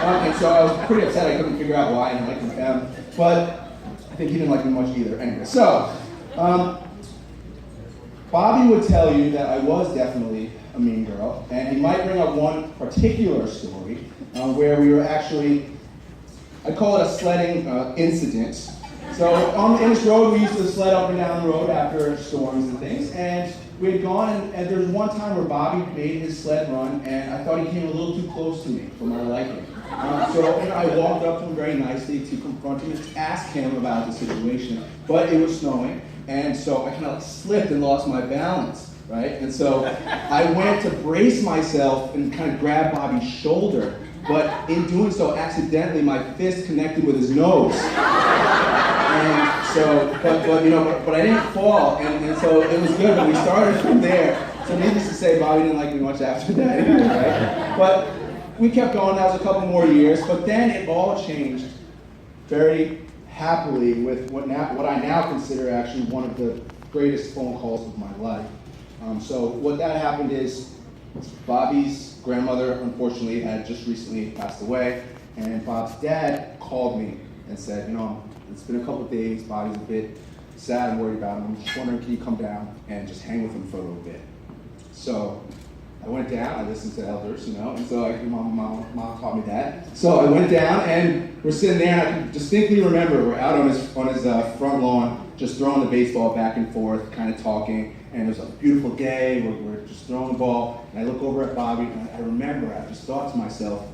And so I was pretty upset. I couldn't figure out why I didn't like him. But I think he didn't like me much either. Anyway, so Bobby would tell you that I was definitely a mean girl, and he might bring up one particular story where we were actually, I call it a sledding incident. So in this road, we used to sled up and down the road after storms and things, and we had gone, and there was one time where Bobby made his sled run, and I thought he came a little too close to me for my liking. So I walked up to him very nicely to confront him and ask him about the situation, but it was snowing, and so I kind of slipped and lost my balance, right? And so I went to brace myself and kind of grab Bobby's shoulder, but in doing so, accidentally, my fist connected with his nose. And so, but I didn't fall, and so it was good, but we started from there. So needless to say, Bobby didn't like me much after that either, right? But we kept going, that was a couple more years, but then it all changed very happily with what I now consider actually one of the greatest phone calls of my life. So what that happened is, Bobby's grandmother, unfortunately, had just recently passed away, and Bob's dad called me and said, it's been a couple of days, Bobby's a bit sad and worried about him. I'm just wondering, can you come down and just hang with him for a little bit? So I went down, I listened to elders, and so mom taught me that. So I went down, and we're sitting there, and I can distinctly remember we're out on his front lawn, just throwing the baseball back and forth, kind of talking. And it was a beautiful day, we're just throwing the ball, and I look over at Bobby, and I remember, I just thought to myself,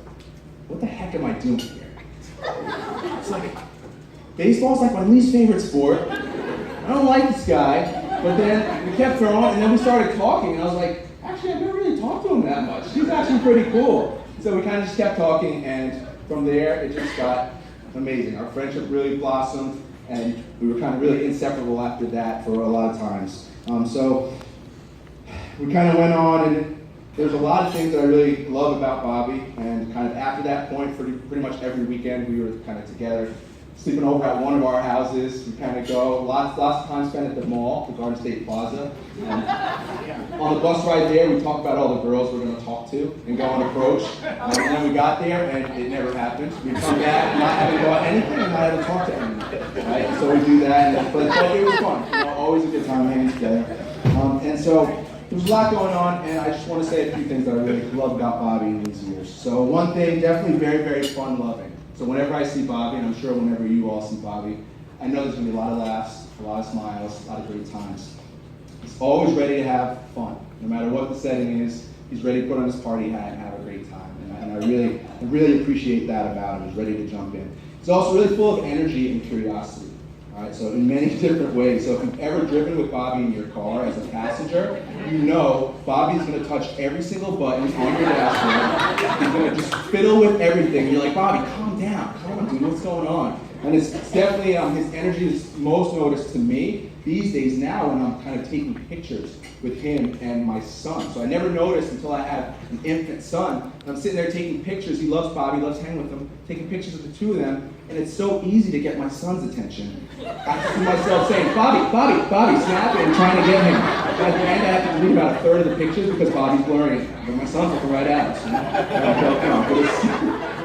what the heck am I doing here? It's like, baseball's like my least favorite sport. I don't like this guy, but then we kept throwing, and then we started talking, and I was like, actually, I've never really talked to him that much. He's actually pretty cool. So we kind of just kept talking, and from there, it just got amazing. Our friendship really blossomed, and we were kind of really inseparable after that for a lot of times. So we kind of went on, and there's a lot of things that I really love about Bobby, and kind of after that point, pretty much every weekend we were kind of together, sleeping over at one of our houses. We kind of go, lots of time spent at the mall, the Garden State Plaza. On the bus ride there, we talked about all the girls we're going to talk to and go and approach. And then we got there, and it never happened. We come back not having bought anything and not having talked to anyone. Right? So we do that, but it was fun. Always a good time hanging together. And so there's a lot going on, and I just want to say a few things that I really love about Bobby in these years. So one thing, definitely very, very fun-loving. So whenever I see Bobby, and I'm sure whenever you all see Bobby, I know there's going to be a lot of laughs, a lot of smiles, a lot of great times. He's always ready to have fun. No matter what the setting is, he's ready to put on his party hat and have a great time. And I really appreciate that about him. He's ready to jump in. He's also really full of energy and curiosity. All right, so in many different ways. So if you've ever driven with Bobby in your car as a passenger, you know Bobby's going to touch every single button on your dashboard. He's going to just fiddle with everything. You're like, Bobby, calm down. Come on, dude, what's going on? And it's definitely, his energy is most noticed to me these days now when I'm kind of taking pictures with him and my son. So I never noticed until I had an infant son. And I'm sitting there taking pictures. He loves Bobby, loves hanging with him, taking pictures of the two of them. And it's so easy to get my son's attention. I see myself saying, Bobby, snapping and trying to get him. By the end, I have to delete about a third of the pictures because Bobby's blurring it. But my son's looking right at us.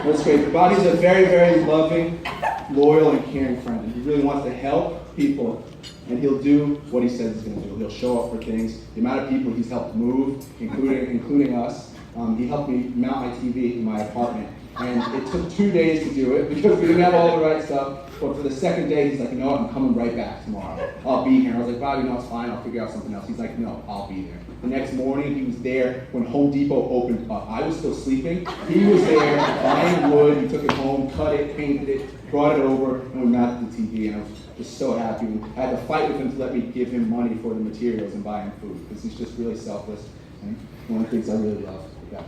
But it's great. But Bobby's a very, very loving, loyal, and caring friend. And he really wants to help people. And he'll do what he says he's going to do. He'll show up for things. The amount of people he's helped move, including us. He helped me mount my TV in my apartment. And it took 2 days to do it because we didn't have all the right stuff. But for the second day, he's like, you know what, I'm coming right back tomorrow. I'll be here. I was like, Bobby, no, it's fine. I'll figure out something else. He's like, no, I'll be there. The next morning, he was there when Home Depot opened up. I was still sleeping. He was there buying wood. He took it home, cut it, painted it, brought it over, and we mounted the TV. And I was just so happy. I had to fight with him to let me give him money for the materials and buy him food because he's just really selfless. And one of the things I really love about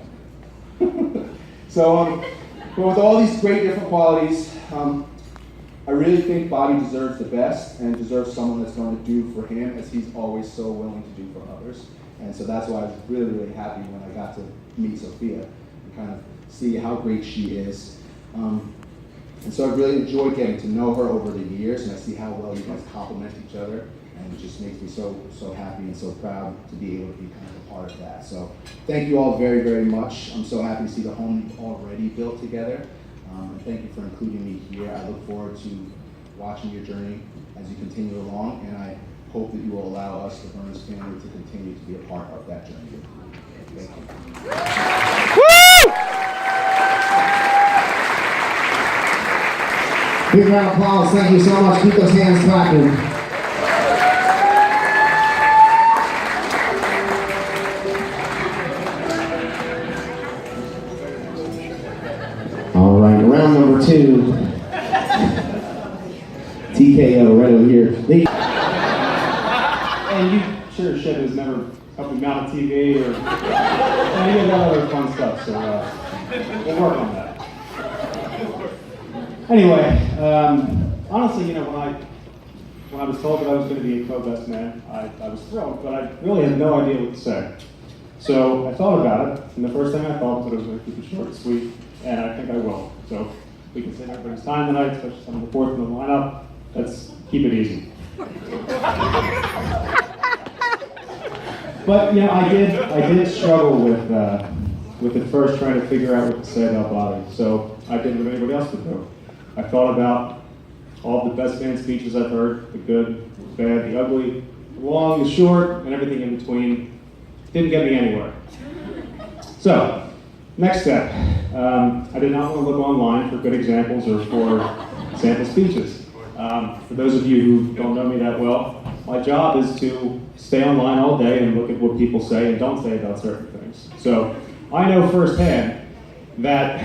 him. So, but with all these great different qualities, I really think Bobby deserves the best and deserves someone that's going to do for him as he's always so willing to do for others. And so that's why I was really, really happy when I got to meet Sophia and kind of see how great she is. And so I've really enjoyed getting to know her over the years, and I see how well you guys complement each other, and it just makes me so happy and so proud to be able to be kind of a part of that. So thank you all very, very much. I'm so happy to see the home already built together. And thank you for including me here. I look forward to watching your journey as you continue along, and I hope that you will allow us, the Burns family, to continue to be a part of that journey. Thank you. Big round of applause. Thank you so much. Keep those hands clapping. All right, round number 2. TKO right over here. And you sure as shit has never helped me mount a TV or any of that other fun stuff, so we'll work on that. Anyway, honestly, when I was told that I was going to be a co-best man, I was thrilled, but I really had no idea what to say. So I thought about it, and the first thing I thought was that I was going to keep it short and sweet, and I think I will. So we can save everybody's time tonight, especially some of the fourth in the lineup. Let's keep it easy. But I did struggle with at first trying to figure out what to say about Bobby. So I did what anybody else would do. I thought about all the best man speeches I've heard, the good, the bad, the ugly, the long, the short, and everything in between. Didn't get me anywhere. So, next step. I did not want to look online for good examples or for sample speeches. For those of you who don't know me that well, my job is to stay online all day and look at what people say and don't say about certain things. So, I know firsthand that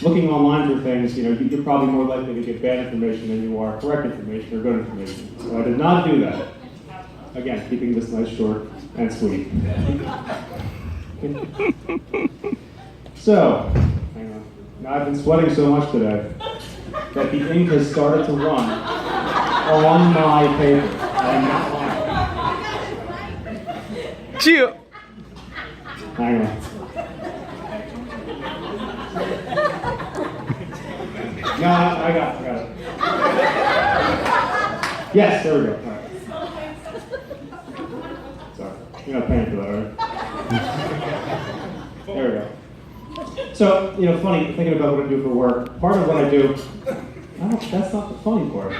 looking online for things, you're probably more likely to get bad information than you are correct information or good information. So I did not do that. Again, keeping this nice, short, and sweet. So, hang on. Now I've been sweating so much today that the ink has started to run on my paper. I am not lying. Chill. Hang on. No, I got it. Yes, there we go. All right. Sorry, you're not paying for that, right? There we go. So, funny, thinking about what I do for work, part of what I do, that's not the funny part.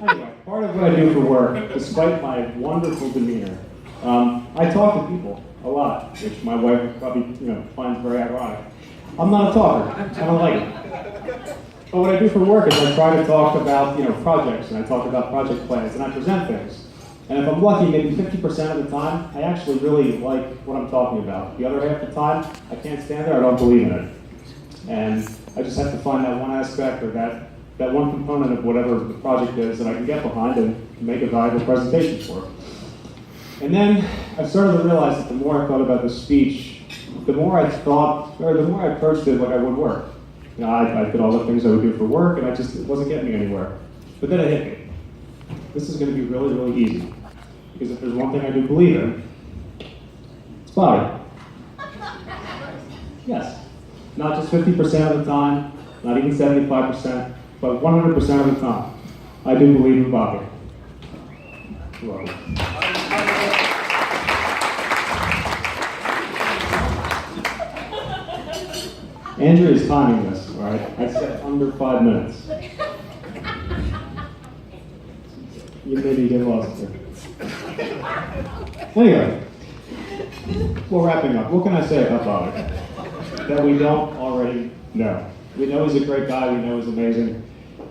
Anyway, part of what I do for work, despite my wonderful demeanor, I talk to people a lot, which my wife probably, finds very ironic. I'm not a talker. I don't like it. But what I do for work is I try to talk about, projects, and I talk about project plans, and I present things. And if I'm lucky, maybe 50% of the time, I actually really like what I'm talking about. The other half of the time, I can't stand there, I don't believe in it. And I just have to find that one aspect or that one component of whatever the project is that I can get behind and make a valuable presentation for. And then I started to realize that the more I thought about this speech, the more I approached it like I would work. I did all the things I would do for work, and it wasn't getting me anywhere. But then it hit me. This is going to be really, really easy. Because if there's one thing I do believe in, it's Bobby. Yes. Not just 50% of the time, not even 75%, but 100% of the time. I do believe in Bobby. You're welcome. Andrea is timing this, all right? I said under 5 minutes. You maybe get lost here. Anyway, we're wrapping up. What can I say about Bobby that we don't already know? We know he's a great guy. We know he's amazing.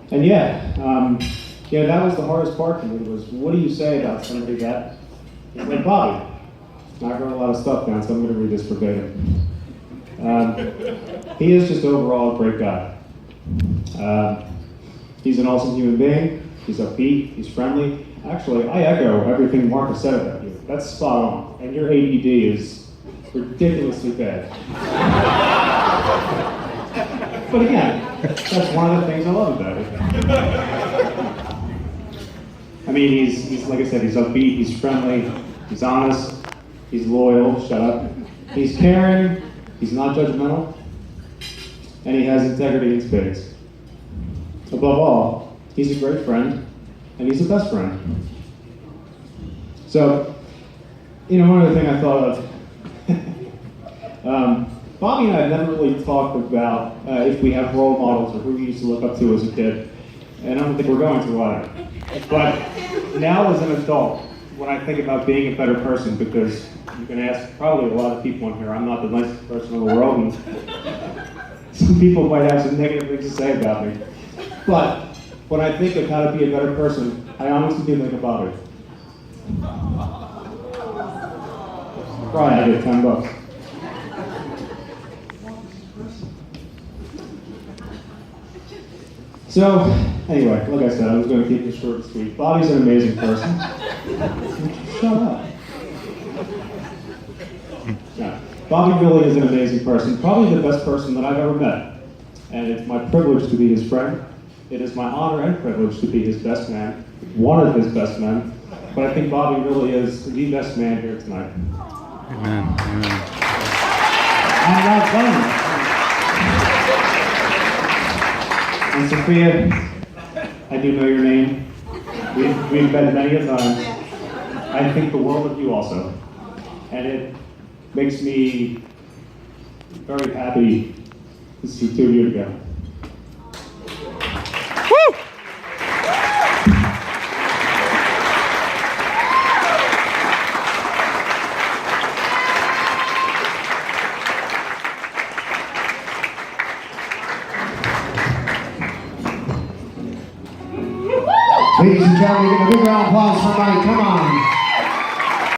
And that was the hardest part for me was, what do you say about somebody that is like Bobby? I wrote a lot of stuff down, so I'm going to read this verbatim. He is just overall a great guy. He's an awesome human being. He's upbeat. He's friendly. Actually, I echo everything Mark has said about you. That's spot on. And your ADD is ridiculously bad. But again, that's one of the things I love about it. I mean, he's like I said, he's upbeat. He's friendly. He's honest. He's loyal. Shut up. He's caring. He's not judgmental. And he has integrity in spades. Above all, he's a great friend, and he's a best friend. So, one other thing I thought of, Bobby and I have never really talked about if we have role models or who we used to look up to as a kid, and I don't think we're going to either. But now as an adult, when I think about being a better person, because you can ask probably a lot of people in here, I'm not the nicest person in the world, and some people might have some negative things to say about me. But when I think of how to be a better person, I honestly do think about it. Probably I get $10. So, anyway, like I said, I was going to keep this short and sweet. Bobby's an amazing person. Shut up. Yeah. Bobby really is an amazing person, probably the best person that I've ever met. And it's my privilege to be his friend. It is my honor and privilege to be his best man, one of his best men. But I think Bobby really is the best man here tonight. Amen. Amen. I'm not done. And Sophia, I do know your name. We've met many a time. I think the world of you also. And it makes me very happy to see two of you together. Ladies and gentlemen, give a big round of applause for Mike. Come on.